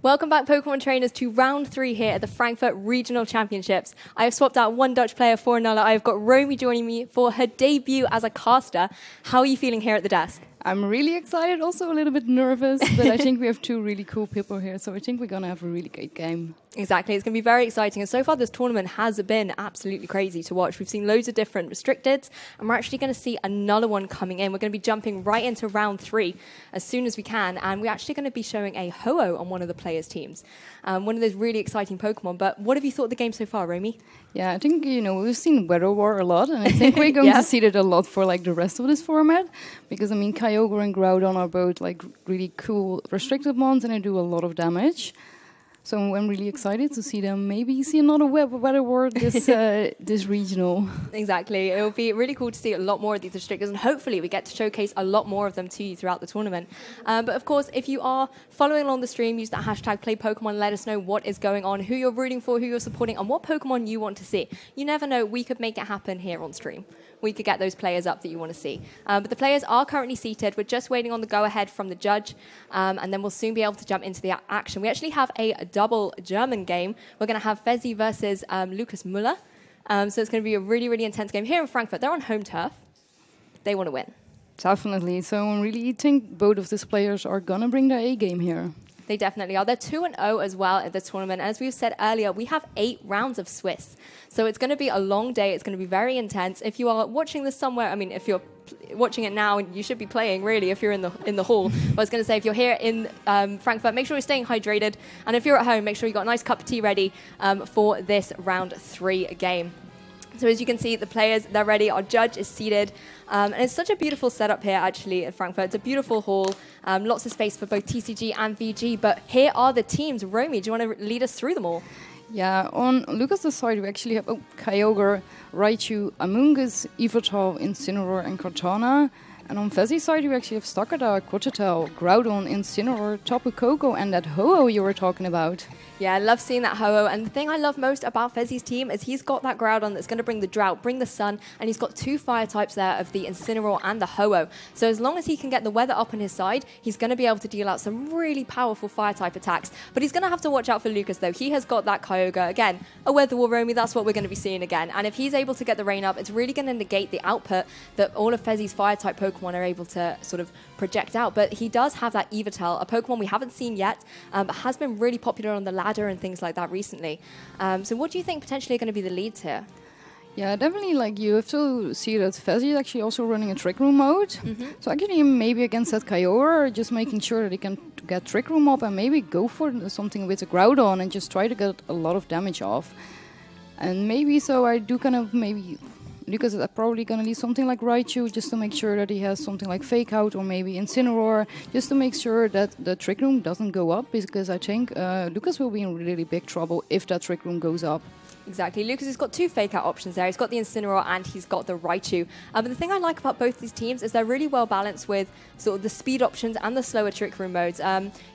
Welcome back, Pokemon trainers, to round 3 here at the Frankfurt Regional Championships. I have swapped out one Dutch player for another. I've got Romy joining me for her debut as a caster. How are you feeling here at the desk? I'm really excited, also a little bit nervous, but I think we have two really cool people here, so I think we're going to have a really great game. Exactly, it's going to be very exciting. And so far, this tournament has been absolutely crazy to watch. We've seen loads of different restricteds, and we're actually going to see another one coming in. We're going to be jumping right into round 3 as soon as we can, and we're actually going to be showing a Ho-Oh on one of the players' teams. One of those really exciting Pokemon. But what have you thought of the game so far, Romy? Yeah, I think, we've seen Weather War a lot, and I think we're going to see that a lot for like the rest of this format, because, I mean, Kyogre and Groudon are both like really cool restricted ones, and they do a lot of damage. So I'm really excited to see them maybe see another Weather War this regional. Exactly. It will be really cool to see a lot more of these restrictors, and hopefully we get to showcase a lot more of them to you throughout the tournament. But of course, if you are following along the stream, use that hashtag #PlayPokemon. Let us know what is going on, who you're rooting for, who you're supporting, and what Pokemon you want to see. You never know, we could make it happen here on stream. We could get those players up that you want to see. But the players are currently seated. We're just waiting on the go-ahead from the judge, and then we'll soon be able to jump into the action. We actually have a double German game. We're going to have Fevzi versus Lukas Muller. So it's going to be a really, really intense game here in Frankfurt. They're on home turf. They want to win. Definitely. So I really think both of these players are going to bring their A game here. They definitely are. They're 2-0 as well at the tournament. As we've said earlier, we have 8 rounds of Swiss. So it's going to be a long day. It's going to be very intense. If you are watching this somewhere, I mean, if you're watching it now, you should be playing, really, if you're in the hall. But I was going to say, if you're here in Frankfurt, make sure you're staying hydrated. And if you're at home, make sure you've got a nice cup of tea ready for this round 3 game. So as you can see, the players, they're ready. Our judge is seated. And it's such a beautiful setup here, actually, at Frankfurt. It's a beautiful hall. Lots of space for both TCG and VG. But here are the teams. Romy, do you want to lead us through them all? Yeah, on Lucas' side, we actually have Kyogre, Raichu, Amoonguss, Yveltal, Incineroar, and Cortana. And on Fezzi's side, we actually have Stakata, Quachitel, Groudon, Incineroar, Tapu Koko, and that Ho-Oh you were talking about. Yeah, I love seeing that Ho-Oh. And the thing I love most about Fezzi's team is he's got that Groudon that's going to bring the drought, bring the sun, and he's got 2 fire types there of the Incineroar and the Ho-Oh. So as long as he can get the weather up on his side, he's going to be able to deal out some really powerful fire type attacks. But he's going to have to watch out for Lucas, though. He has got that Kyogre. Again, a Weather War Romy, that's what we're going to be seeing again. And if he's able to get the rain up, it's really going to negate the output that all of Fezzi's fire type Pokemon are able to sort of project out. But he does have that Yveltal, a Pokemon we haven't seen yet, but has been really popular on the ladder and things like that recently. So what do you think potentially are going to be the leads here? Yeah, definitely, like, you have to see that Fezzi is actually also running a Trick Room mode. Mm-hmm. So actually maybe against that Kyogre, just making sure that he can get Trick Room up and maybe go for something with a Groudon and just try to get a lot of damage off. And maybe so I do kind of maybe Lucas is probably going to leave something like Raichu just to make sure that he has something like Fake Out or maybe Incineroar, just to make sure that the Trick Room doesn't go up, because I think Lucas will be in really big trouble if that Trick Room goes up. Exactly. Lucas has got 2 fake-out options there. He's got the Incineroar and he's got the Raichu. But the thing I like about both these teams is they're really well balanced with sort of the speed options and the slower Trick Room modes.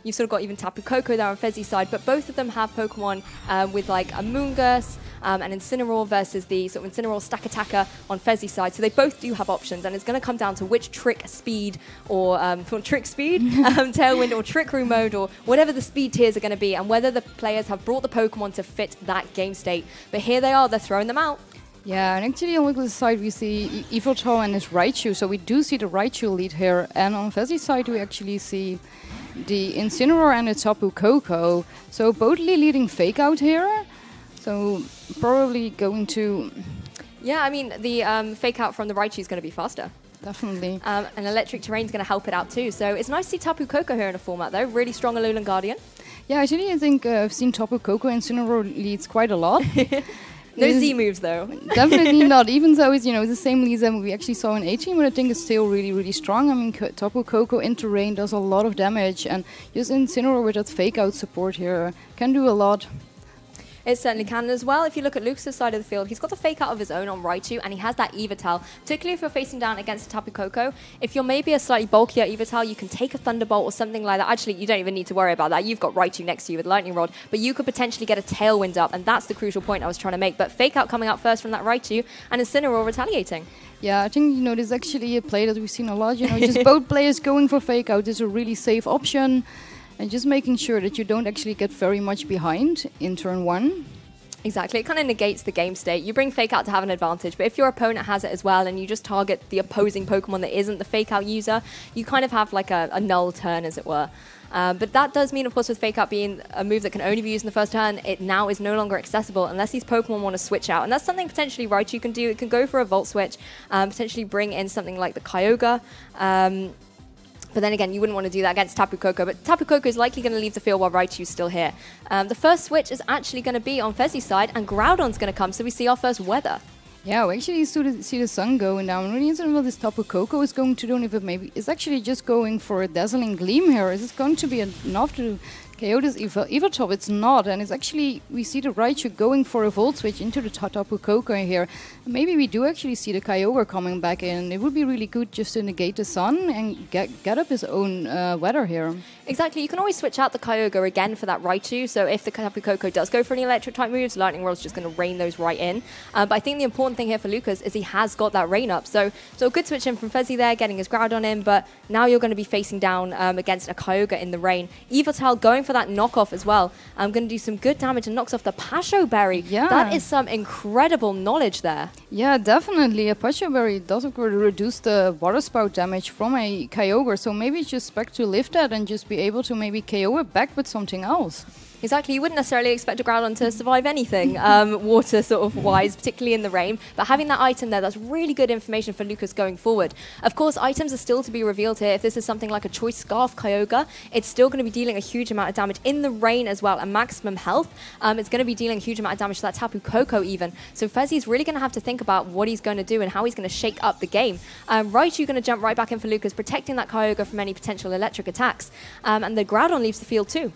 You've sort of got even Tapu Koko there on Fezzi's side, but both of them have Pokemon with like Amoonguss and Incineroar versus the sort of Incineroar Stack Attacker on Fezzi's side. So they both do have options, and it's going to come down to which Trick Speed or Trick Speed, Tailwind or Trick Room mode or whatever the speed tiers are going to be, and whether the players have brought the Pokemon to fit that game state. But here they are, they're throwing them out. Yeah, and actually on Lucas' side we see Yveltal and his Raichu, so we do see the Raichu lead here. And on Fezzi's side we actually see the Incineroar and the Tapu Koko. So both leading Fake Out here. So probably going to... Yeah, I mean, the Fake Out from the Raichu is going to be faster. Definitely. And Electric Terrain is going to help it out too. So it's nice to see Tapu Koko here in a format, though. Really strong Alolan Guardian. Yeah, actually, I think I've seen Tapu Koko and Incineroar leads quite a lot. No Z moves, though. Definitely not. Even though it's, the same leads that we actually saw in 18, but I think it's still really, really strong. I mean, Tapu Koko in terrain does a lot of damage, and just Incineroar with that fake-out support here can do a lot. It certainly can as well. If you look at Lucas' side of the field, he's got the Fake Out of his own on Raichu, and he has that Yveltal, particularly if you're facing down against a Tapu Koko. If you're maybe a slightly bulkier Yveltal, you can take a Thunderbolt or something like that. Actually, you don't even need to worry about that. You've got Raichu next to you with Lightning Rod, but you could potentially get a Tailwind up, and that's the crucial point I was trying to make. But Fake Out coming out first from that Raichu, and Incineroar retaliating. Yeah, I think, this is actually a play that we've seen a lot. Just both players going for Fake Out is a really safe option. and just making sure that you don't actually get very much behind in turn 1. Exactly, it kind of negates the game state. You bring Fake Out to have an advantage, but if your opponent has it as well and you just target the opposing Pokemon that isn't the Fake Out user, you kind of have like a null turn, as it were. But that does mean, of course, with Fake Out being a move that can only be used in the first turn, it now is no longer accessible unless these Pokemon want to switch out. And that's something potentially Raichu can do. It can go for a Volt Switch, potentially bring in something like the Kyogre. But then again, you wouldn't want to do that against Tapu Koko. But Tapu Koko is likely going to leave the field while Raichu's still here. The first switch is actually going to be on Fezzi's side, and Groudon's going to come, so we see our first weather. Yeah, we actually see the sun going down. I'm really interested in what this Tapu Koko is going to do, and if it maybe is actually just going for a Dazzling Gleam here. Is it going to be enough to KO this Evatop? It's not, and it's actually, we see the Raichu going for a Volt Switch into the Tapu Koko here. And maybe we do actually see the Kyogre coming back in. It would be really good just to negate the sun and get up his own weather here. Exactly, you can always switch out the Kyogre again for that Raichu, so if the Tapu Koko does go for any electric type moves, Lightning Roll's just going to rain those right in. But I think the important thing here for Lukas is he has got that rain up, so a good switch in from Fezzi there, getting his Groudon in, but now you're going to be facing down against a Kyogre in the rain. Yveltal going for that knockoff as well. I'm going to do some good damage and knocks off the Pasho Berry. Yeah. That is some incredible knowledge there. Yeah, definitely. A Pasho Berry does reduce the water spout damage from a Kyogre, so maybe just expect to lift that and just be able to maybe KO it back with something else. Exactly, you wouldn't necessarily expect a Groudon to survive anything water sort of wise, particularly in the rain, but having that item there, that's really good information for Lukas going forward. Of course, items are still to be revealed here. If this is something like a Choice Scarf Kyogre, it's still going to be dealing a huge amount of damage in the rain as well, and maximum health. It's going to be dealing a huge amount of damage to that Tapu Koko even. So Fezzi's really going to have to think about what he's going to do and how he's going to shake up the game. Raichu going to jump right back in for Lukas, protecting that Kyogre from any potential electric attacks. And the Groudon leaves the field too.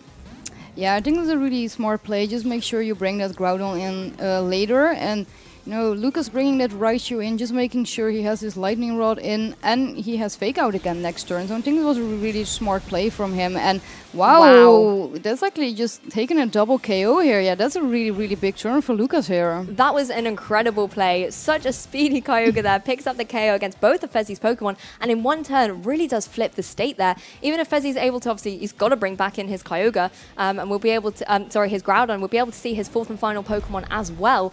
Yeah, I think it's a really smart play. Just make sure you bring that Groudon in later. And, you know, Lukas bringing that Raichu in, just making sure he has his Lightning Rod in, and he has Fake Out again next turn. So I think it was a really smart play from him. And wow, that's actually just taking a double KO here. Yeah, that's a really big turn for Lukas here. That was an incredible play. Such a speedy Kyogre there. Picks up the KO against both of Fezzi's Pokemon, and in one turn really does flip the state there. Even if Fezzi's able to, obviously, he's got to bring back in his Kyogre, and we'll be able to, his Groudon. We'll be able to see his fourth and final Pokemon as well.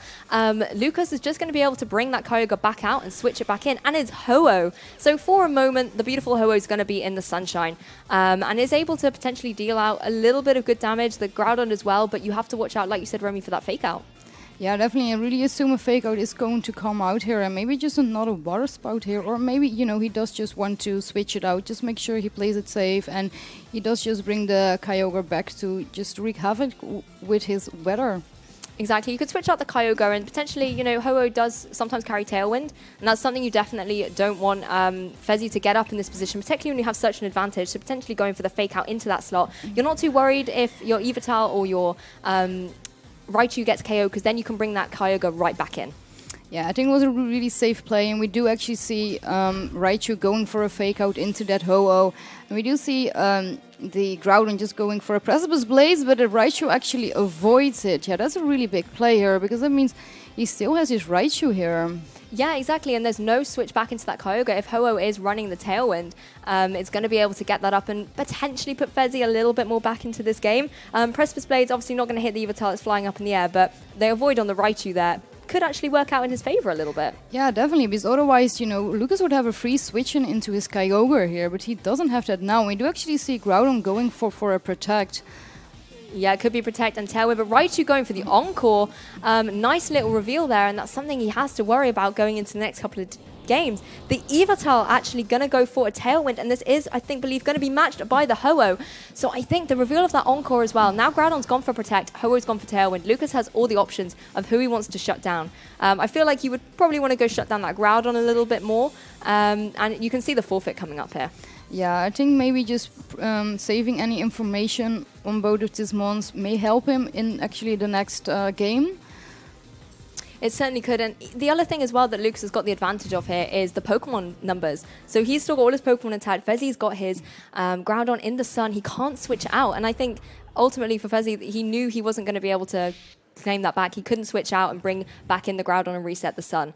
Lukas is just going to be able to bring that Kyogre back out and switch it back in, and it's Ho-Oh. So for a moment, the beautiful Ho-Oh is going to be in the sunshine, and is able to potentially deal out a little bit of good damage, the Groudon as well, but you have to watch out, like you said, Romy, for that Fake Out. Yeah, definitely. I really assume a Fake Out is going to come out here, and maybe just another water spout here, or maybe, you know, he does just want to switch it out. Just make sure he plays it safe, and he does just bring the Kyogre back to just wreak havoc with his weather. Exactly. You could switch out the Kyogre, and potentially, you know, Ho-Oh does sometimes carry Tailwind, and that's something you definitely don't want Fezzi to get up in this position, particularly when you have such an advantage. So potentially going for the Fake Out into that slot. You're not too worried if your Yveltal or your Raichu gets KO, because then you can bring that Kyogre right back in. Yeah, I think it was a really safe play, and we do actually see Raichu going for a Fake Out into that Ho-Oh. And we do see the Groudon just going for a Precipice Blaze, but the Raichu actually avoids it. Yeah, that's a really big play here, because that means he still has his Raichu here. Yeah, exactly, and there's no switch back into that Kyogre. If Ho-Oh is running the Tailwind, it's going to be able to get that up and potentially put Fezzi a little bit more back into this game. Precipice Blade's obviously not going to hit the Yveltal, it's flying up in the air, but they avoid on the Raichu there. Could actually work out in his favor a little bit. Yeah, definitely, because otherwise, you know, Lukas would have a free switch in into his Kyogre here, but he doesn't have that now. We do actually see Groudon going for a Protect. Yeah, it could be Protect and Tailwind, but Raichu going for the Encore. Nice little reveal there, and that's something he has to worry about going into the next couple of games. The Yveltal actually going to go for a Tailwind, and this is, I believe, going to be matched by the Ho-Oh. So I think the reveal of that Encore as well. Now Groudon's gone for Protect, Ho-Oh's gone for Tailwind. Lukas has all the options of who he wants to shut down. I feel like you would probably want to go shut down that Groudon a little bit more, and you can see the forfeit coming up here. Yeah, I think maybe just saving any information on both of these mons may help him in actually the next game. It certainly could. And the other thing as well that Lukas has got the advantage of here is the Pokemon numbers. So he's still got all his Pokemon intact. Fezzi's got his Groudon in the sun. He can't switch out. And I think ultimately for Fezzi, he knew he wasn't going to be able to claim that back. He couldn't switch out and bring back in the Groudon and reset the Sun.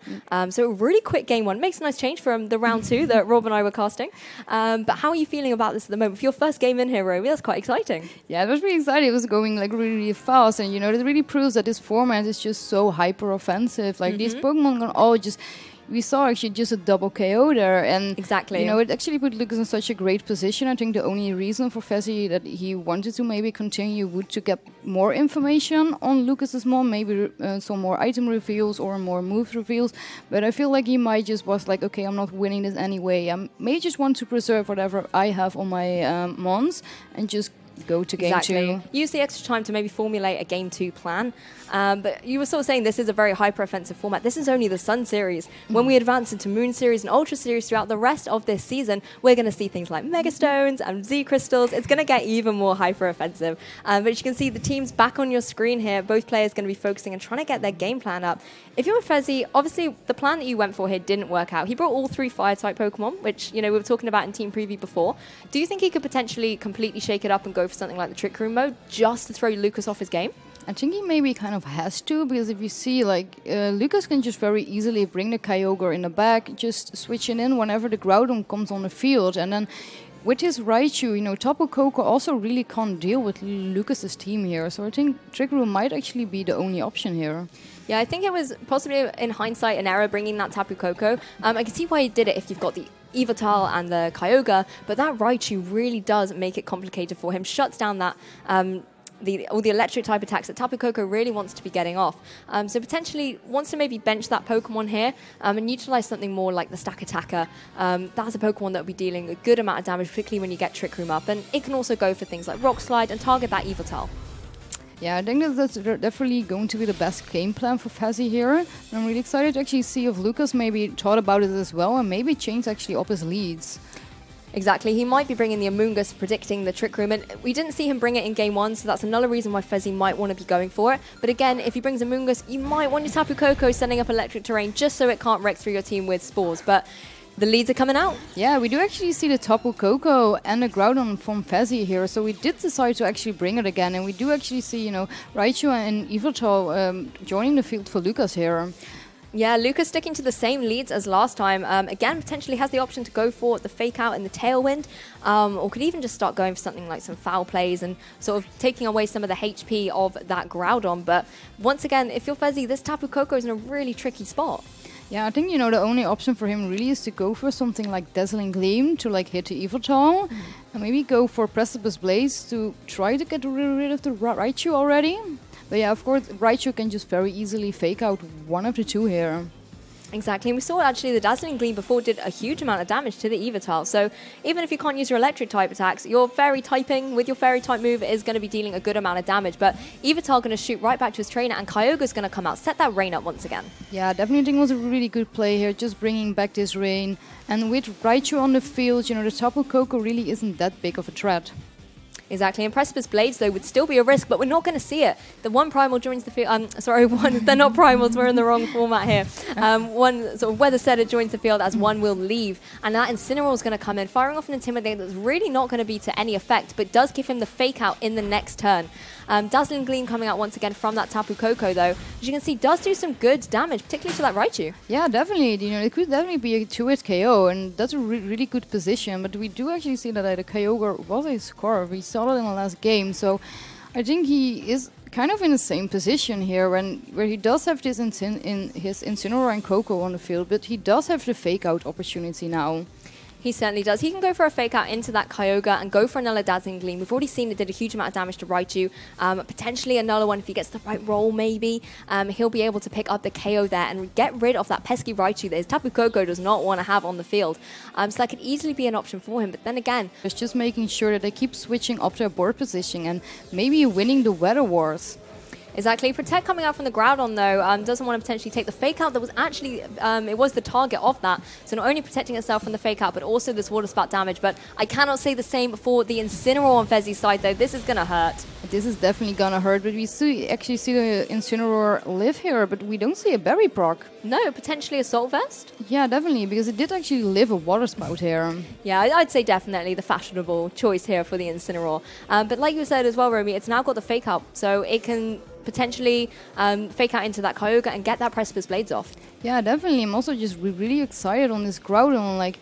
So a really quick game one. Makes a nice change from the round 2 that Rob and I were casting. But how are you feeling about this at the moment? For your first game in here, Romy, that's quite exciting. Yeah, it was really exciting. It was going like really, really fast. And, it really proves that this format is just so hyper offensive. Like these Pokemon can all just... We saw actually just a double KO there, and exactly. It actually put Lucas in such a great position. I think the only reason for Fevzi that he wanted to maybe continue would to get more information on Lucas's mom, maybe some more item reveals or more move reveals. But I feel like he might just was like, okay, I'm not winning this anyway. I may just want to preserve whatever I have on my mons and just go to game 2. Use the extra time to maybe formulate a game 2 plan. But you were sort of saying this is a very hyper-offensive format. This is only the Sun Series. When we advance into Moon Series and Ultra Series throughout the rest of this season, we're going to see things like Mega Stones and Z Crystals. It's going to get even more hyper-offensive. But you can see the teams back on your screen here. Both players going to be focusing and trying to get their game plan up. If you're Fevzi, obviously the plan that you went for here didn't work out. He brought all 3 Fire-type Pokemon, which we were talking about in Team Preview before. Do you think he could potentially completely shake it up and go for something like the Trick Room mode just to throw Lucas off his game? I think he maybe kind of has to, because if you see, Lucas can just very easily bring the Kyogre in the back, just switch it in whenever the Groudon comes on the field. And then with his Raichu, Tapu Koko also really can't deal with Lucas's team here. So I think Trick Room might actually be the only option here. Yeah, I think it was possibly, in hindsight, an error bringing that Tapu Koko. I can see why he did it if you've got the Yveltal and the Kyogre, but that Raichu really does make it complicated for him. Shuts down that... all the electric type attacks that Tapu Koko really wants to be getting off. So potentially wants to maybe bench that Pokemon here and utilize something more like the Stack Attacker. That's a Pokemon that will be dealing a good amount of damage, particularly when you get Trick Room up. And it can also go for things like Rock Slide and target that Yveltal. Yeah, I think that's definitely going to be the best game plan for Fevzi here. And I'm really excited to actually see if Lucas maybe thought about it as well and maybe change actually up his leads. Exactly. He might be bringing the Amoonguss, predicting the Trick Room, and we didn't see him bring it in game 1, so that's another reason why Fevzi might want to be going for it. But again, if he brings Amoonguss, you might want your Tapu Koko setting up electric terrain just so it can't wreck through your team with spores. But the leads are coming out. Yeah, we do actually see the Tapu Koko and the Groudon from Fevzi here, so we did decide to actually bring it again, and we do actually see, Raichu and Yveltal joining the field for Lucas here. Yeah, Lucas sticking to the same leads as last time. Again, potentially has the option to go for the Fake Out and the Tailwind, or could even just start going for something like some foul plays and sort of taking away some of the HP of that Groudon. But once again, if you're Fevzi, this Tapu Koko is in a really tricky spot. Yeah, I think, the only option for him really is to go for something like Dazzling Gleam to hit the Yveltal, and maybe go for Precipice Blaze to try to get rid of the Raichu already. But yeah, of course, Raichu can just very easily fake out one of the 2 here. Exactly, and we saw actually the Dazzling Gleam before did a huge amount of damage to the Yveltal. So even if you can't use your electric type attacks, your fairy typing with your fairy type move is going to be dealing a good amount of damage. But Yveltal going to shoot right back to his trainer, and Kyogre's going to come out, set that rain up once again. Yeah, definitely think it was a really good play here, just bringing back this rain. And with Raichu on the field, the Tapu Koko really isn't that big of a threat. Exactly, and Precipice Blades, though, would still be a risk, but we're not going to see it. The one Primal joins the field... they're not Primals, we're in the wrong format here. One sort of Weather Setter joins the field as one will leave, and that Incineroar is going to come in, firing off an Intimidate that's really not going to be to any effect, but does give him the Fake Out in the next turn. Dazzling Gleam coming out once again from that Tapu Koko, though, as you can see, does do some good damage, particularly to that Raichu. Yeah, definitely. It could definitely be a 2-hit KO, and that's a really good position. But we do actually see that the Kyogre was a score. We saw it in the last game, so I think he is kind of in the same position here, where he does have this in his Incineroar and Koko on the field, but he does have the Fake Out opportunity now. He certainly does. He can go for a Fake Out into that Kyogre and go for another Dazzling Gleam. We've already seen it did a huge amount of damage to Raichu. Potentially another one if he gets the right roll, maybe. He'll be able to pick up the KO there and get rid of that pesky Raichu that his Tapu Koko does not want to have on the field. So that could easily be an option for him. But then again... It's just making sure that they keep switching up their board position and maybe winning the Weather Wars. Exactly. Protect coming out from the Groudon, though, doesn't want to potentially take the Fake Out that was actually, it was the target of that. So not only protecting itself from the Fake Out, but also this Water Spout damage. But I cannot say the same for the Incineroar on Fevzi's side, though. This is going to hurt. This is definitely going to hurt, but we actually see the Incineroar live here, but we don't see a Berry proc. No, potentially Assault Vest? Yeah, definitely, because it did actually live a Water Spout here. Yeah, I'd say definitely the fashionable choice here for the Incineroar. But like you said as well, Romy, it's now got the Fake Out, so it can potentially fake out into that Kyogre and get that Precipice Blades off. Yeah, definitely. I'm also just really excited on this Groudon. Like,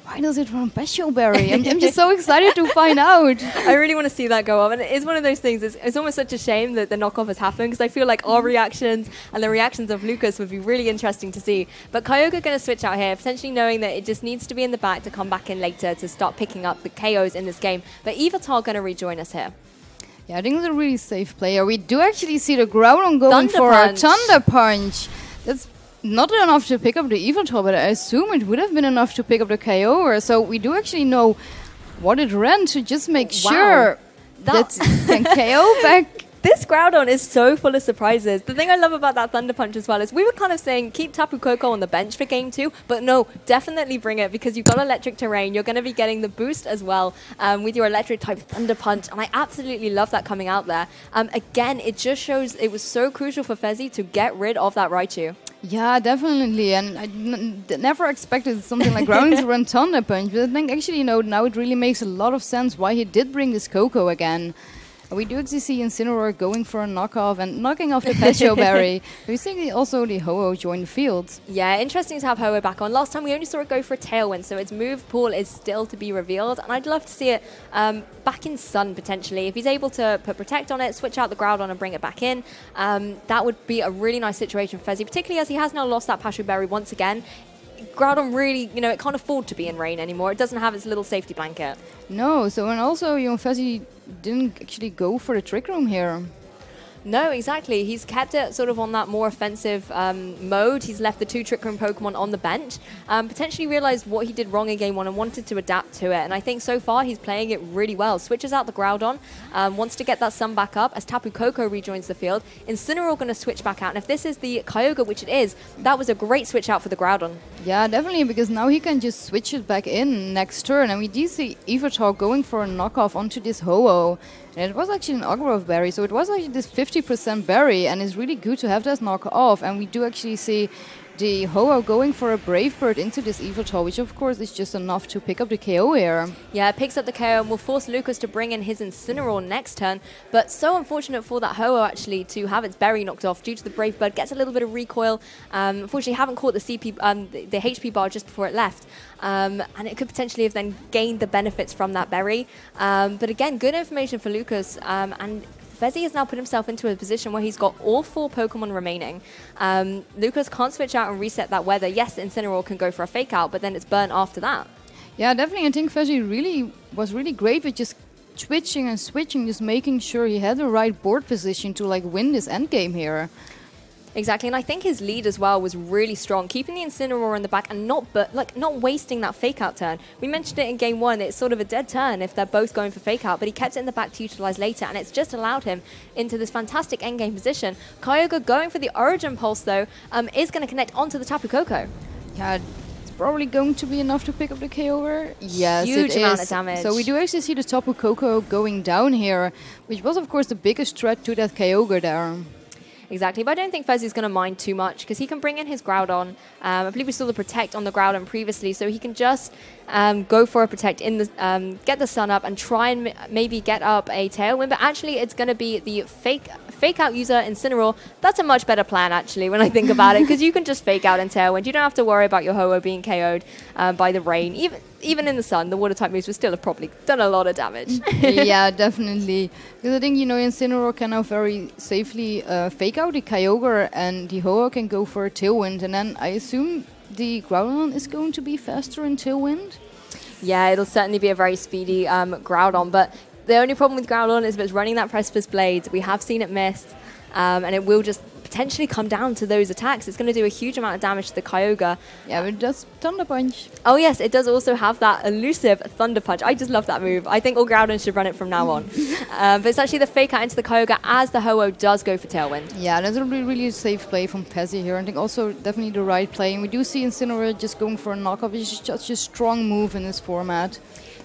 why does it run Passion Berry? I'm just so excited to find out. I really want to see that go off. And it's one of those things, it's almost such a shame that the knockoff has happened, because I feel like our reactions and the reactions of Lukas would be really interesting to see. But Kyogre going to switch out here, potentially knowing that it just needs to be in the back to come back in later to start picking up the KOs in this game. But Yveltal going to rejoin us here. Yeah, I think it's a really safe player. We do actually see the Groudon going for a Thunder Punch. That's not enough to pick up the Yveltal, but I assume it would have been enough to pick up the Kyogre. So we do actually know what it ran to just make sure that it can KO back. This Groudon is so full of surprises. The thing I love about that Thunder Punch as well is we were kind of saying keep Tapu Koko on the bench for game 2, but no, definitely bring it, because you've got electric terrain. You're going to be getting the boost as well with your electric type Thunder Punch, and I absolutely love that coming out there. Again, it just shows it was so crucial for Fevzi to get rid of that Raichu. Yeah, definitely, and I never expected something like Groudon to run Thunder Punch, but I think actually, now it really makes a lot of sense why he did bring this Koko again. We do actually see Incineroar going for a knockoff and knocking off the Passion Berry. We see also the Ho-Oh join the field. Yeah, interesting to have Ho-Oh back on. Last time we only saw it go for a Tailwind, so its move pool is still to be revealed. And I'd love to see it back in Sun, potentially. If he's able to put Protect on it, switch out the Groudon and bring it back in, that would be a really nice situation for Fevzi, particularly as he has now lost that Passion Berry once again. Groudon really, it can't afford to be in rain anymore. It doesn't have its little safety blanket. No, so and also, Fevzi didn't actually go for the Trick Room here. No, exactly. He's kept it sort of on that more offensive mode. He's left the 2 Trick Room Pokemon on the bench, potentially realized what he did wrong in game 1 and wanted to adapt to it. And I think so far he's playing it really well. Switches out the Groudon, wants to get that Sun back up as Tapu Koko rejoins the field. Incineroar going to switch back out. And if this is the Kyogre, which it is, that was a great switch out for the Groudon. Yeah, definitely, because now he can just switch it back in next turn. And we do see Yveltal going for a knockoff onto this Ho-Oh. And it was actually an Aggro berry, so it was actually this 50% berry, and it's really good to have that knock off. And we do actually see the Ho-Oh going for a Brave Bird into this Yveltal, which of course is just enough to pick up the KO here. Yeah, it picks up the KO and will force Lukas to bring in his Incineroar next turn. But so unfortunate for that Ho-Oh actually to have its berry knocked off due to the Brave Bird. Gets a little bit of recoil. Unfortunately, haven't caught the the HP bar just before it left. And it could potentially have then gained the benefits from that berry. But again, good information for Lukas. And Fevzi has now put himself into a position where he's got all 4 Pokemon remaining. Lukas can't switch out and reset that weather. Yes, Incineroar can go for a fake out, but then it's burnt after that. Yeah, definitely. I think Fevzi was really great with just switching and switching, just making sure he had the right board position to win this endgame here. Exactly, and I think his lead as well was really strong, keeping the Incineroar in the back and not wasting that fake out turn. We mentioned it in game 1, it's sort of a dead turn if they're both going for fake out, but he kept it in the back to utilize later, and it's just allowed him into this fantastic endgame position. Kyogre going for the Origin Pulse though, is going to connect onto the Tapu Koko. Yeah, it's probably going to be enough to pick up the KO. Yes, huge amount of damage. So we do actually see the Tapu Koko going down here, which was of course the biggest threat to that Kyogre there. Exactly, but I don't think Fevzi's going to mind too much because he can bring in his Groudon. I believe we saw the Protect on the Groudon previously, so he can just go for a Protect, in the get the Sun up and try and maybe get up a Tailwind. But actually, it's going to be the fake out user Incineroar. That's a much better plan, actually, when I think about it, because you can just fake out and Tailwind. You don't have to worry about your Ho-Oh being KO'd by the rain. Even in the sun, the water-type moves would still have probably done a lot of damage. Yeah, definitely. Because I think, Incineroar can now very safely fake out the Kyogre, and the Ho-Oh can go for a Tailwind. And then I assume the Groudon is going to be faster in Tailwind? Yeah, it'll certainly be a very speedy Groudon. But the only problem with Groudon is if it's running that Precipice Blades. We have seen it miss, and it will just potentially come down to those attacks. It's going to do a huge amount of damage to the Kyogre. Yeah, but it does Thunder Punch. Oh yes, it does also have that elusive Thunder Punch. I just love that move. I think all Groudon should run it from now on. But it's actually the fake out into the Kyogre as the Ho-Oh does go for Tailwind. Yeah, that's a really safe play from Fevzi here. I think also definitely the right play. And we do see Incineroar just going for a knockoff, which is such a strong move in this format.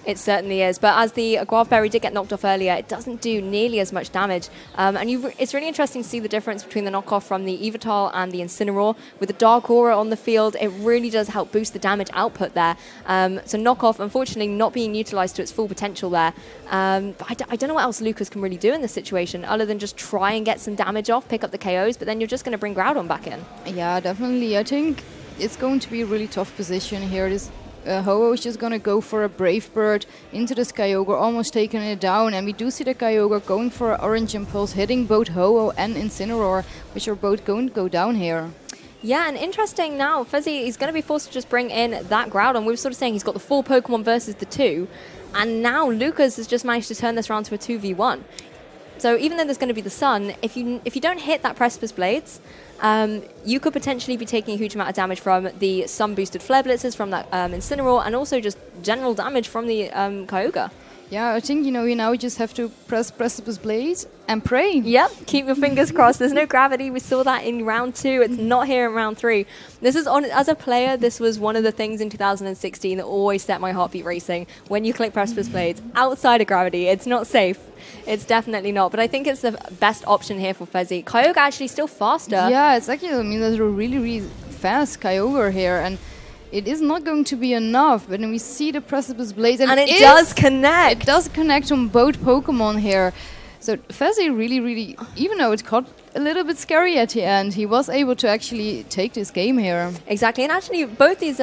It certainly is. But as the Guava Berry did get knocked off earlier, it doesn't do nearly as much damage. And it's really interesting to see the difference between the knockoff from the Evital and the Incineroar. With the Dark Aura on the field, it really does help boost the damage output there. So knockoff, unfortunately, not being utilized to its full potential there. But I don't know what else Lukas can really do in this situation other than just try and get some damage off, pick up the KOs, but then you're just going to bring Groudon back in. Yeah, definitely. I think it's going to be a really tough position here. This Ho-Oh is just going to go for a Brave Bird into this Kyogre, almost taking it down. And we do see the Kyogre going for an Orange Impulse, hitting both Ho-Oh and Incineroar, which are both going to go down here. Yeah, and interesting now, Fevzi is going to be forced to just bring in that Groudon. We were sort of saying he's got the 4 Pokemon versus the 2. And now Lukas has just managed to turn this around to a 2v1. So even though there's going to be the Sun, if you don't hit that Precipice Blades, you could potentially be taking a huge amount of damage from the Sun-boosted Flare Blitzes from that Incineroar, and also just general damage from the Kyogre. Yeah, I think, you now just have to press Precipice Blades and pray. Yep, keep your fingers crossed. There's no gravity. We saw that in round 2. It's not here in round 3. This is as a player, this was one of the things in 2016 that always set my heartbeat racing. When you click Precipice Blades outside of gravity, it's not safe. It's definitely not. But I think it's the best option here for Fevzi. Kyogre actually still faster. Yeah, it's actually, there's a really, really fast Kyogre here. And it is not going to be enough, but then we see the Precipice Blades, and it does connect. It does connect on both Pokemon here. So Fevzi really, even though it got a little bit scary at the end, he was able to actually take this game here. Exactly, and actually both these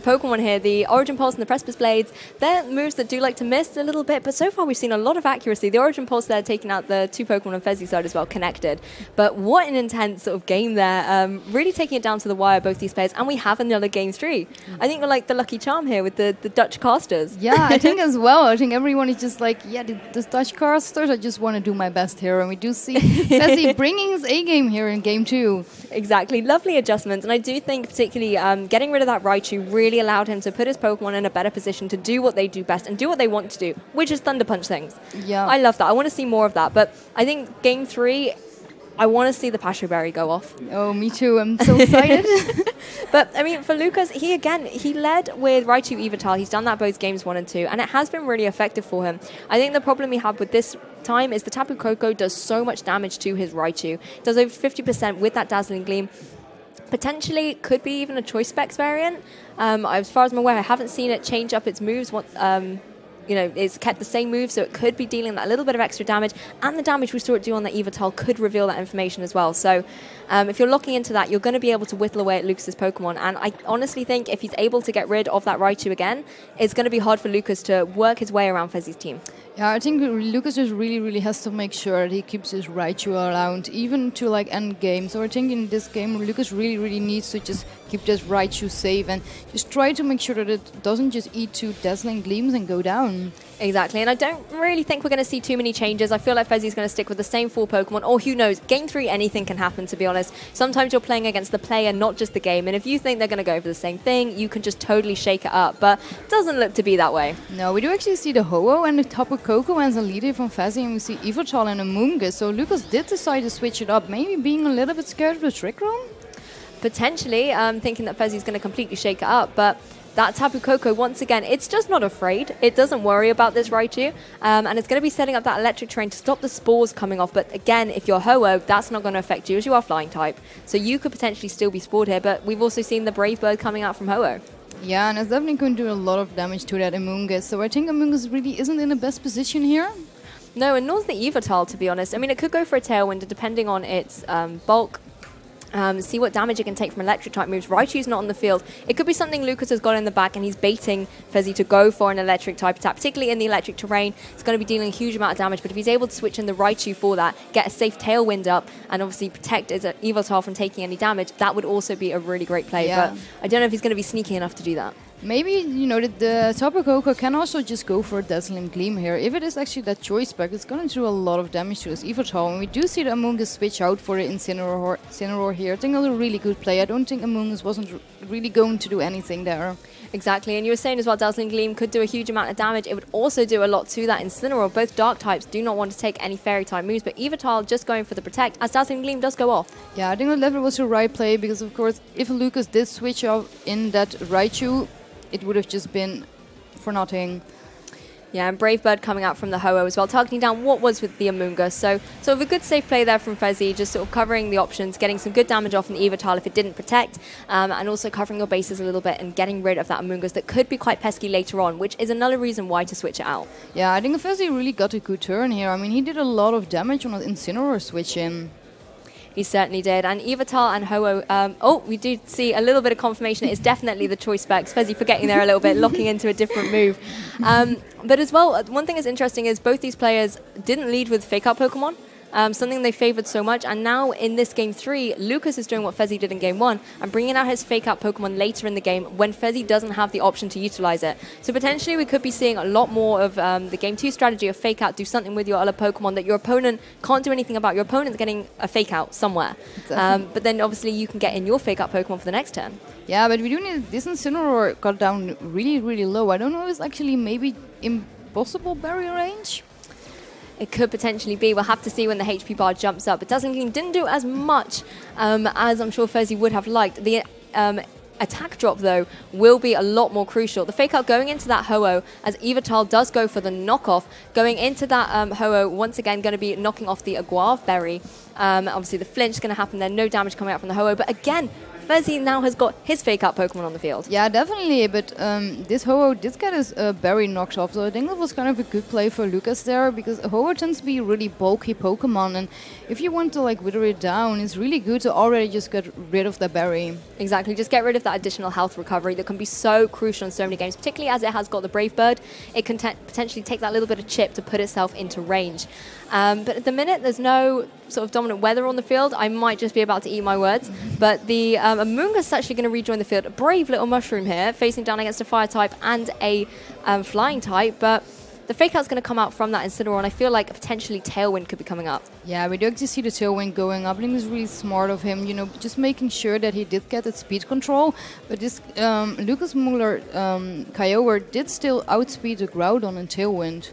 Pokemon here, the Origin Pulse and the Precipice Blades, they're moves that do like to miss a little bit, but so far we've seen a lot of accuracy. The Origin Pulse there taking out the 2 Pokemon on Fevzi's side as well, connected. But what an intense sort of game there, really taking it down to the wire, both these players, and we have another Game 3. I think we're like the lucky charm here with the Dutch casters. Yeah, I think as well. I think everyone is just like, yeah, the Dutch casters, I just want to do my best here, and we do see Fevzi bringing his A-game here in Game 2. Exactly, lovely adjustments, and I do think particularly getting rid of that Raichu really allowed him to put his Pokemon in a better position to do what they do best and do what they want to do, which is Thunder Punch things. Yeah, I love that. I want to see more of that, but I think Game 3, I want to see the Pasho Berry go off. Oh, me too. I'm so excited. But, I mean, for Lukas, he led with Raichu Evital. He's done that both games 1 and 2, and it has been really effective for him. I think the problem he had with this time is the Tapu Koko does so much damage to his Raichu. It does over 50% with that Dazzling Gleam. Potentially could be even a Choice Specs variant. As far as I'm aware, I haven't seen it change up its moves. It's kept the same move, so it could be dealing that little bit of extra damage, and the damage we saw it do on the Evital could reveal that information as well. So if you're looking into that, you're going to be able to whittle away at Lukas's Pokemon, and I honestly think if he's able to get rid of that Raichu again, it's going to be hard for Lukas to work his way around Fevzi's team. Yeah, I think Lukas just really has to make sure that he keeps his Raichu around, even to end game. So I think in this game, Lukas really needs to just keep this Raichu safe and just try to make sure that it doesn't just eat 2 Dazzling Gleams and go down. Exactly, and I don't really think we're going to see too many changes. I feel like Fevzi's going to stick with the same 4 Pokemon, or who knows, Game 3, anything can happen, to be honest. Sometimes you're playing against the player, not just the game, and if you think they're going to go for the same thing, you can just totally shake it up, but it doesn't look to be that way. No, we do actually see the Ho-Oh and the Tapu Koko as a leader from Fevzi, and we see Evital and Amoonguss, so Lukas did decide to switch it up, maybe being a little bit scared of the Trick Room? Potentially, thinking that Fevzi's going to completely shake it up, but that Tapu Koko, once again, it's just not afraid. It doesn't worry about this Raichu, and it's going to be setting up that electric terrain to stop the spores coming off. But again, if you're Ho-Oh, that's not going to affect you as you are flying type. So you could potentially still be spored here, but we've also seen the Brave Bird coming out from Ho-Oh. Yeah, and it's definitely going to do a lot of damage to that Amoonguss. So I think Amoonguss really isn't in the best position here. No, and nor's the Evital, to be honest. I mean, it could go for a Tailwind, depending on its bulk. See what damage it can take from electric type moves. Raichu's not on the field. It could be something Lukas has got in the back and he's baiting Fevzi to go for an electric type attack, particularly in the electric terrain. It's going to be dealing a huge amount of damage, but if he's able to switch in the Raichu for that, get a safe Tailwind up, and obviously protect his Evital from taking any damage, that would also be a really great play. Yeah. But I don't know if he's going to be sneaky enough to do that. Maybe, the Tapu Koko can also just go for a Dazzling Gleam here. If it is actually that Choice Spec, it's going to do a lot of damage to his Evital. And we do see the Amoonguss switch out for the Incineroar here. I think it was a really good play. I don't think Amoonguss wasn't really going to do anything there. Exactly, and you were saying as well, Dazzling Gleam could do a huge amount of damage. It would also do a lot to that Incineroar. Both Dark types do not want to take any Fairy type moves, but Evital just going for the Protect, as Dazzling Gleam does go off. Yeah, I think that was the right play, because of course, if Lukas did switch out in that Raichu, it would have just been for nothing. Yeah, and Brave Bird coming out from the Ho-Oh as well, targeting down what was with the Amoonguss. So sort of a good safe play there from Fevzi, just sort of covering the options, getting some good damage off an Evital if it didn't protect, and also covering your bases a little bit and getting rid of that Amoonguss that could be quite pesky later on, which is another reason why to switch it out. Yeah, I think Fevzi really got a good turn here. I mean, he did a lot of damage on an Incineroar switch in. He certainly did. And Evital and Ho-Oh, we do see a little bit of confirmation. It's definitely the choice specs. Fevzi forgetting there a little bit, locking into a different move. But as well, one thing that's interesting is both these players didn't lead with fake out Pokemon. Something they favored so much, and now in this game 3, Lukas is doing what Fevzi did in game 1 and bringing out his fake out Pokemon later in the game when Fevzi doesn't have the option to utilize it. So potentially we could be seeing a lot more of the game 2 strategy of fake out, do something with your other Pokemon that your opponent can't do anything about. Your opponent's getting a fake out somewhere. But then obviously you can get in your fake out Pokemon for the next turn. Yeah, but we do need this Incineroar got down really, really low. I don't know if it's actually maybe impossible barrier range. It could potentially be. We'll have to see when the HP bar jumps up. But Dazzling Gleam didn't do as much as I'm sure Fevzi would have liked. The attack drop, though, will be a lot more crucial. The fake out going into that Ho-Oh, as Evital does go for the knockoff. Going into that Ho-Oh, once again, going to be knocking off the Aguave Berry. Obviously, the flinch is going to happen there. No damage coming out from the Ho-Oh. But again, Fevzi now has got his fake out Pokemon on the field. Yeah, definitely, but this Ho-Oh did get his berry knocked off, so I think that was kind of a good play for Lukas there, because Ho-Oh tends to be a really bulky Pokemon, and if you want to like wither it down, it's really good to already just get rid of the berry. Exactly, just get rid of that additional health recovery that can be so crucial in so many games, particularly as it has got the Brave Bird. It can potentially take that little bit of chip to put itself into range. But at the minute, there's no sort of dominant weather on the field. I might just be about to eat my words. But the Amoonguss is actually going to rejoin the field. A brave little mushroom here, facing down against a fire type and a flying type. But the fake out's going to come out from that Incineroar, and I feel like potentially Tailwind could be coming up. Yeah, we do actually see the Tailwind going up. I think it's really smart of him, you know, just making sure that he did get that speed control. But this Lukas Muller Kyogre did still outspeed the Groudon and Tailwind.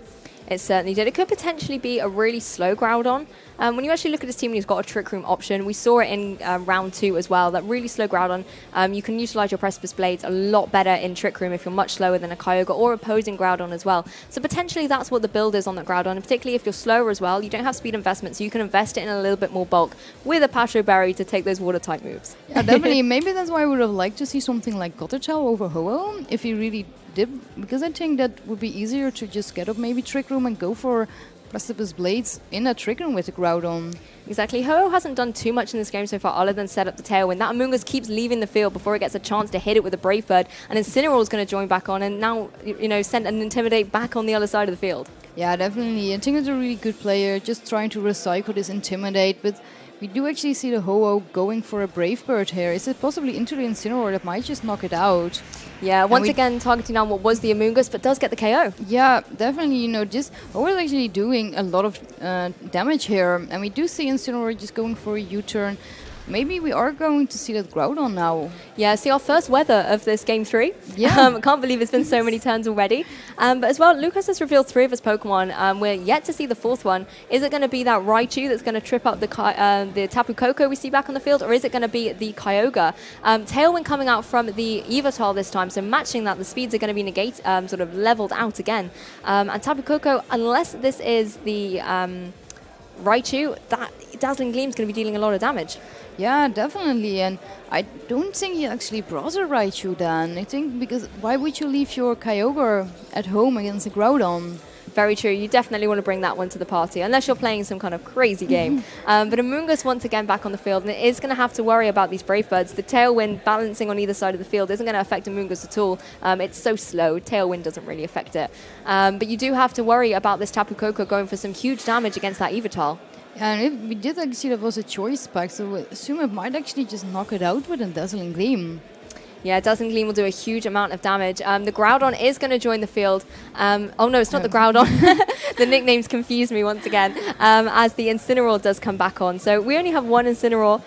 It certainly did. It could potentially be a really slow Groudon. When you actually look at his team, he's got a Trick Room option. We saw it in round 2 as well, that really slow Groudon. You can utilize your Precipice Blades a lot better in Trick Room if you're much slower than a Kyogre or opposing Groudon as well. So potentially that's what the build is on that Groudon, and particularly if you're slower as well, you don't have speed investment, so you can invest it in a little bit more bulk with a Patro Berry to take those water type moves. Yeah, definitely. Maybe that's why I would have liked to see something like Gothitelle over Ho-Oh, if he really did, because I think that would be easier to just get up maybe Trick Room and go for Precipice Blades in that Trick Room with the Groudon. Exactly. Ho-Oh hasn't done too much in this game so far other than set up the Tailwind. That Amoonguss keeps leaving the field before it gets a chance to hit it with a Brave Bird, and Incineroar is going to join back on and now, you know, send an Intimidate back on the other side of the field. Yeah, definitely. I think it's a really good player, just trying to recycle this Intimidate, but we do actually see the Ho-Oh going for a Brave Bird here. Is it possibly into the Incineroar that might just knock it out? Yeah, once again targeting down what was the Amoonguss, but does get the KO. Yeah, definitely. You know, this Ho-Oh is actually doing a lot of damage here, and we do see Incineroar just going for a U-turn. Maybe we are going to see that Groudon now. Yeah, see our first weather of this game 3. Yeah. I can't believe it's been so many turns already. But as well, Lukas has revealed 3 of his Pokemon. We're yet to see the 4th one. Is it going to be that Raichu that's going to trip up the Tapu Koko we see back on the field, or is it going to be the Kyogre? Tailwind coming out from the Evital this time, so matching that, the speeds are going to be sort of leveled out again. And Tapu Koko, unless this is the Raichu, that Dazzling Gleam is going to be dealing a lot of damage. Yeah, definitely. And I don't think he actually brought a Raichu then. I think because why would you leave your Kyogre at home against a Groudon? Very true. You definitely want to bring that one to the party, unless you're playing some kind of crazy game. But Amoonguss once again back on the field, and it is going to have to worry about these Brave Birds. The Tailwind balancing on either side of the field isn't going to affect Amoonguss at all. It's so slow. Tailwind doesn't really affect it. But you do have to worry about this Tapu Koko going for some huge damage against that Evital. Yeah, and if we did actually see that was a choice pack, so I assume it might actually just knock it out with a Dazzling Gleam. Yeah, Dazzling Gleam will do a huge amount of damage. The Groudon is going to join the field. Oh no, it's not the Groudon. The nicknames confuse me once again, as the Incineroar does come back on. So we only have one Incineroar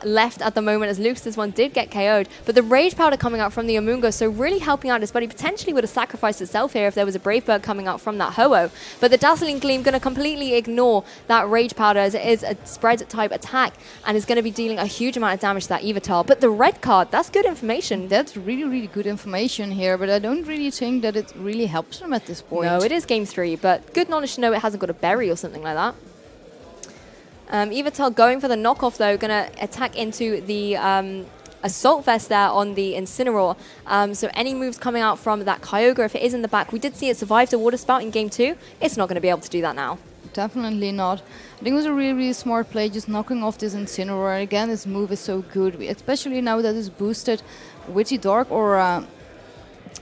left at the moment, as Lukas's one did get KO'd. But the Rage Powder coming out from the Amoonguss, so really helping out his buddy. Potentially would have sacrificed itself here if there was a Brave Bird coming out from that Ho-Oh. But the Dazzling Gleam going to completely ignore that Rage Powder, as it is a spread type attack, and is going to be dealing a huge amount of damage to that Evital. But the red card, that's good information information. That's really, really good information here, but I don't really think that it really helps him at this point. No, it is game 3, but good knowledge to know it hasn't got a berry or something like that. Yveltal going for the knockoff, though, going to attack into the Assault Vest there on the Incineroar. So any moves coming out from that Kyogre, if it is in the back, we did see it survive the Water Spout in game 2. It's not going to be able to do that now. Definitely not. I think it was a really, really smart play, just knocking off this Incineroar. Again, this move is so good, especially now that it's boosted with the Dark Aura.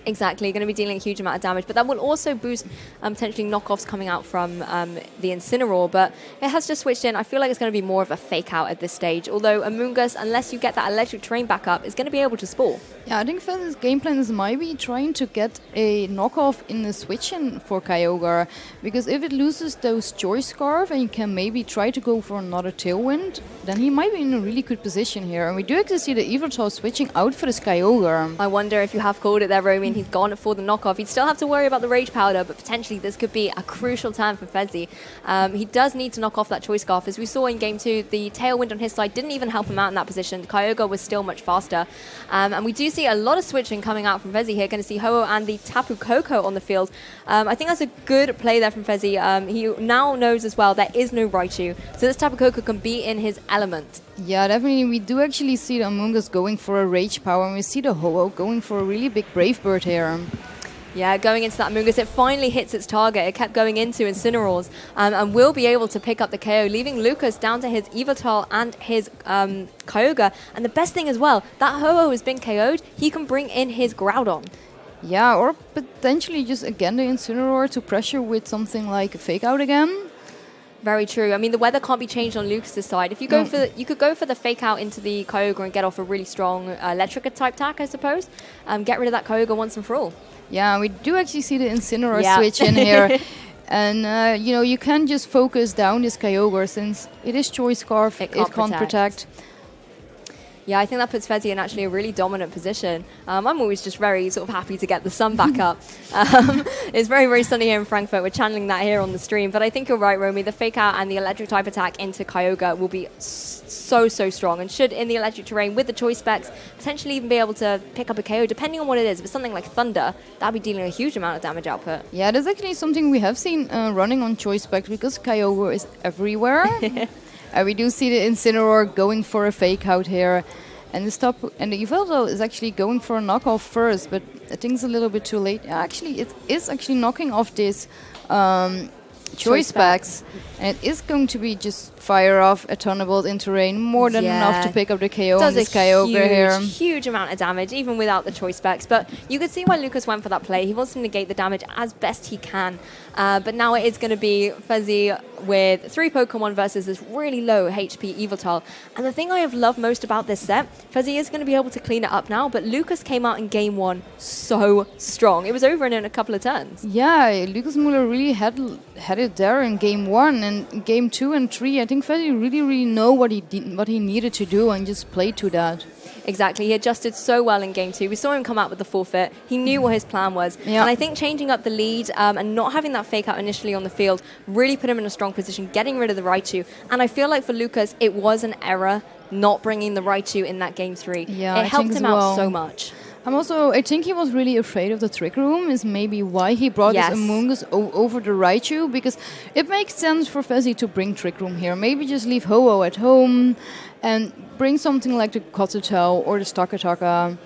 Exactly, going to be dealing a huge amount of damage, but that will also boost potentially knockoffs coming out from the Incineroar, but it has just switched in. I feel like it's going to be more of a fake out at this stage, although Amoonguss, unless you get that electric terrain back up, is going to be able to spore. Yeah, I think Fezzi's game plan is maybe trying to get a knockoff in the switch-in for Kyogre, because if it loses those Choice Scarf and you can maybe try to go for another Tailwind, then he might be in a really good position here. And we do actually see the Yveltal switching out for this Kyogre. I wonder if you have called it there, Romy, and he's gone for the knockoff. He'd still have to worry about the Rage Powder, but potentially this could be a crucial turn for Fezzi. He does need to knock off that Choice Scarf. As we saw in game 2, the Tailwind on his side didn't even help him out in that position. Kyogre was still much faster. And we do see a lot of switching coming out from Fezzi here. Going to see Ho-Oh and the Tapu Koko on the field. I think that's a good play there from Fezzi. He now knows as well there is no Raichu, so this Tapu Koko can be in his element. Yeah, definitely. We do actually see the Amoonguss going for a Rage Power, and we see the Ho-Oh going for a really big Brave Bird here. Yeah, going into that Amoonguss, it finally hits its target. It kept going into Incineroars and will be able to pick up the KO, leaving Lukas down to his Yveltal and his Kyogre. And the best thing as well, that Ho-Oh has been KO'd. He can bring in his Groudon. Yeah, or potentially just again the Incineroar to pressure with something like a Fake Out again. Very true. I mean, the weather can't be changed on Lucas's side. If you go for, you could go for the Fake Out into the Kyogre and get off a really strong Electric type attack, I suppose. Get rid of that Kyogre once and for all. Yeah, we do actually see the Incineroar switch in here. And, you can just focus down this Kyogre since it is Choice Scarf, it can't protect. Yeah, I think that puts Fezzi in actually a really dominant position. I'm always just very sort of happy to get the sun back up. It's very, very sunny here in Frankfurt. We're channeling that here on the stream. But I think you're right, Romy. The Fake Out and the Electric type attack into Kyogre will be so strong, and should in the electric terrain with the choice specs potentially even be able to pick up a KO depending on what it is. If it's something like Thunder, that'll be dealing a huge amount of damage output. Yeah, that's actually something we have seen running on choice specs because Kyogre is everywhere. We do see the Incineroar going for a Fake Out here, and the Yveltal is actually going for a knockoff first, but I think it's a little bit too late. Actually, it is actually knocking off this choice specs, and it is going to be just fire off a Thunderbolt in terrain, more than enough to pick up the KO on this Kyogre here. Huge amount of damage, even without the choice specs. But you could see why Lukas went for that play. He wants to negate the damage as best he can. But now it is going to be Fezzi with 3 Pokemon versus this really low HP Yveltal. And the thing I have loved most about this set, Fezzi is going to be able to clean it up now, but Lukas came out in game 1 so strong. It was over in a couple of turns. Yeah, Lukas Muller really had it there in game 1, and game 2 and 3, I think Fezzi really know what he needed to do and just played to that. Exactly, he adjusted so well in game 2. We saw him come out with the forfeit. He knew what his plan was. Yeah. And I think changing up the lead and not having that Fake Out initially on the field really put him in a strong position, getting rid of the Raichu. And I feel like for Lukas, it was an error not bringing the Raichu in that game 3. Yeah, it helped him out so much. I think he was really afraid of the Trick Room, is maybe why he brought this Amoonguss over the Raichu, because it makes sense for Fezzi to bring Trick Room here. Maybe just leave Ho-Oh at home and bring something like the Kototau or the Stakataka.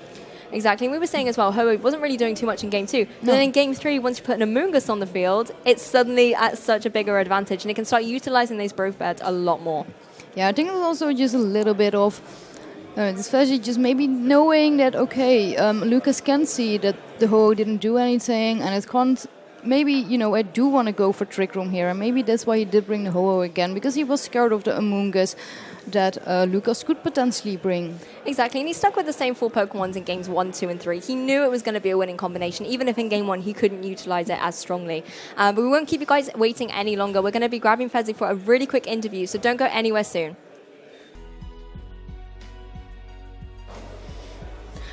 Exactly, and we were saying as well, Ho-Oh wasn't really doing too much in game 2. But then in game 3, once you put an Amoonguss on the field, it's suddenly at such a bigger advantage, and it can start utilizing those Brave Birds a lot more. Yeah, I think it's also just a little bit of especially just maybe knowing that, Lukas can see that the Ho-Oh didn't do anything, and it can't. Maybe, I do want to go for Trick Room here, and maybe that's why he did bring the Ho-Oh again, because he was scared of the Amoonguss that Lukas could potentially bring. Exactly, and he stuck with the same 4 Pokemons in games 1, 2, and 3. He knew it was going to be a winning combination, even if in game 1 he couldn't utilize it as strongly. But we won't keep you guys waiting any longer. We're going to be grabbing Fezzi for a really quick interview, so don't go anywhere soon.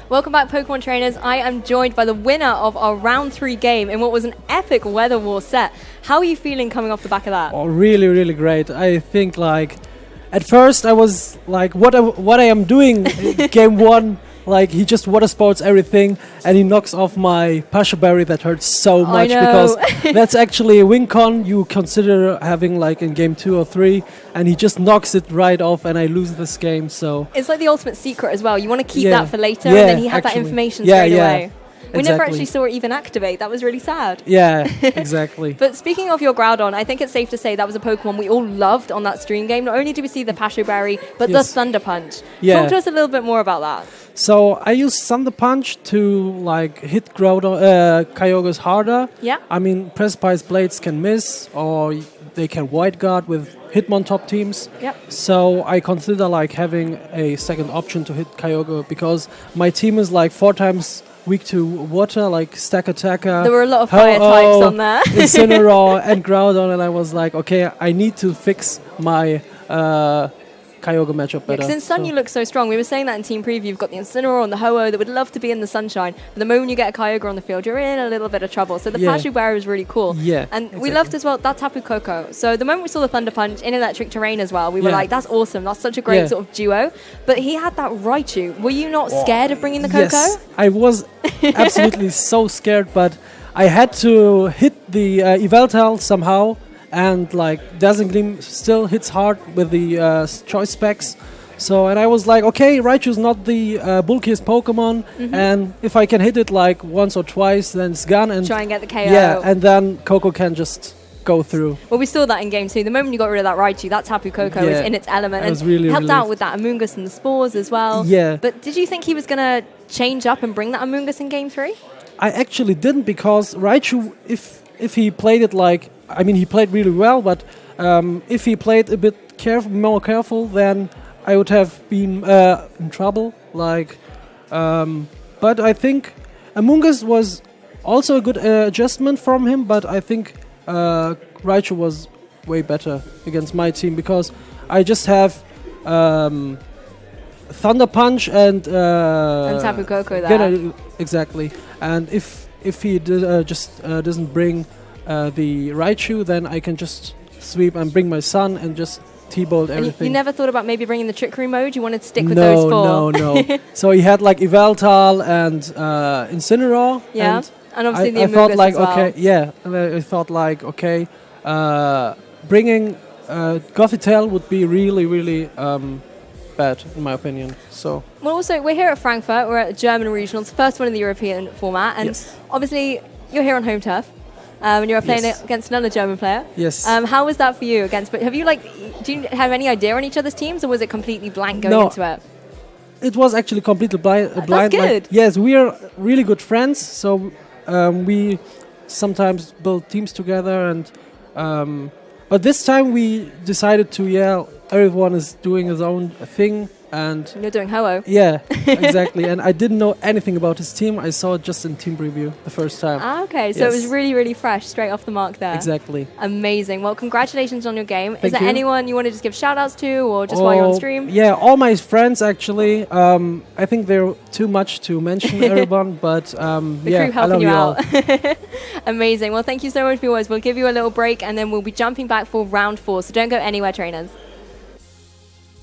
Welcome back, Pokemon trainers. I am joined by the winner of our round 3 game in what was an epic Weather War set. How are you feeling coming off the back of that? Oh, really great. I think at first I was like, what I am doing game 1 like he just water sports everything, and he knocks off my Pasha Berry. That hurts so much know. because that's actually a win con you consider having like in game 2 or 3, and he just knocks it right off, and I lose this game. So It's like the ultimate secret as well. You want to keep Yeah. that for later, Yeah, and then he had that actually. information Yeah, straight yeah. away. We never Exactly. actually saw it even activate. That was really sad. yeah, exactly. But speaking of your Groudon, I think it's safe to say that was a Pokemon we all loved on that stream game. Not only did we see the Pashu Berry, but Yes. the Thunder Punch. Yeah. Talk to us a little bit more about that. So I use Thunder Punch to like hit Groudon, Kyogre's harder. Yeah. I mean, Precipice Blades can miss, or they can Wide Guard with Hitmontop teams. Yep. So I consider like having a second option to hit Kyogre because my team is like 4 times weak to water, like Stack Attacker. There were a lot of fire types on there. Incineroar and Groudon, and I was like, okay, I need to fix my Kyogre matchup better. Because in Sun So- you look so strong. We were saying that in Team Preview. You've got the Incineroar and the Ho-Oh that would love to be in the sunshine. But the moment you get a Kyogre on the field, you're in a little bit of trouble. So the Yeah. Pashu Berry was really cool. Yeah, And we exactly. loved as well that Tapu Koko. So the moment we saw the Thunder Punch in electric terrain as well, we were Yeah. like, that's awesome. That's such a great Yeah. sort of duo. But he had that Raichu. Were you not scared of bringing the Koko? Yes, I was absolutely so scared, but I had to hit the Yveltal somehow, and like Dazzling Gleam still hits hard with the choice specs. So, and I was like, okay, Raichu's not the bulkiest Pokemon, and if I can hit it like once or twice, then it's gone. And Try and get the KO. yeah, and then Coco can just go through. Well, we saw that in game 2. The moment you got rid of that Raichu, that Tapu Koko is Yeah. in its element. I was and really helped out relieved. with that Amoonguss and the spores as well. Yeah. But did you think he was going to change up and bring that Amoonguss in game 3? I actually didn't, because Raichu, if he played it like, I mean, he played really well, but if he played a bit more careful, then I would have been in trouble. Like, but I think Amoonguss was also a good adjustment from him, but I think Raichu was way better against my team because I just have Thunder Punch and Tapu Koko there. Exactly. And if he just doesn't bring the Raichu, then I can just sweep and bring my son and just T-bolt And everything. you never thought about maybe bringing the Trickery mode? You wanted to stick with those 4? No. So he had like Yveltal and Incineroar. Yeah. And obviously the I thought Amoonguss like, as well. okay, yeah. And I thought like, okay, bringing Gothitelle would be really, really bad in my opinion. So Well, also, we're here at Frankfurt. We're at the German regionals, first one in the European format. And Yes. obviously, you're here on home turf. And you're playing Yes. against another German player. yes. How was that for you against? But have you do you have any idea on each other's teams, or was it completely blank going No. into it? It was actually completely blind. That's like- good. yes, we are really good friends. So we sometimes build teams together, and but this time we decided to everyone is doing his own thing, and You're doing Ho-Oh. yeah, exactly. And I didn't know anything about his team. I saw it just in team preview the first time. Ah, okay. So it was Yes. really, really fresh, straight off the mark there. Exactly. Amazing. Well, congratulations on your game. Is Thank there you. anyone you want to just give shout-outs to, or just while you're on Oh, stream? Yeah, all my friends actually. I think they're too much to mention everyone, but The yeah, crew I helping love you you all. out. Amazing. Well, thank you so much for yours. We'll give you a little break, and then we'll be jumping back for round 4. So don't go anywhere, trainers.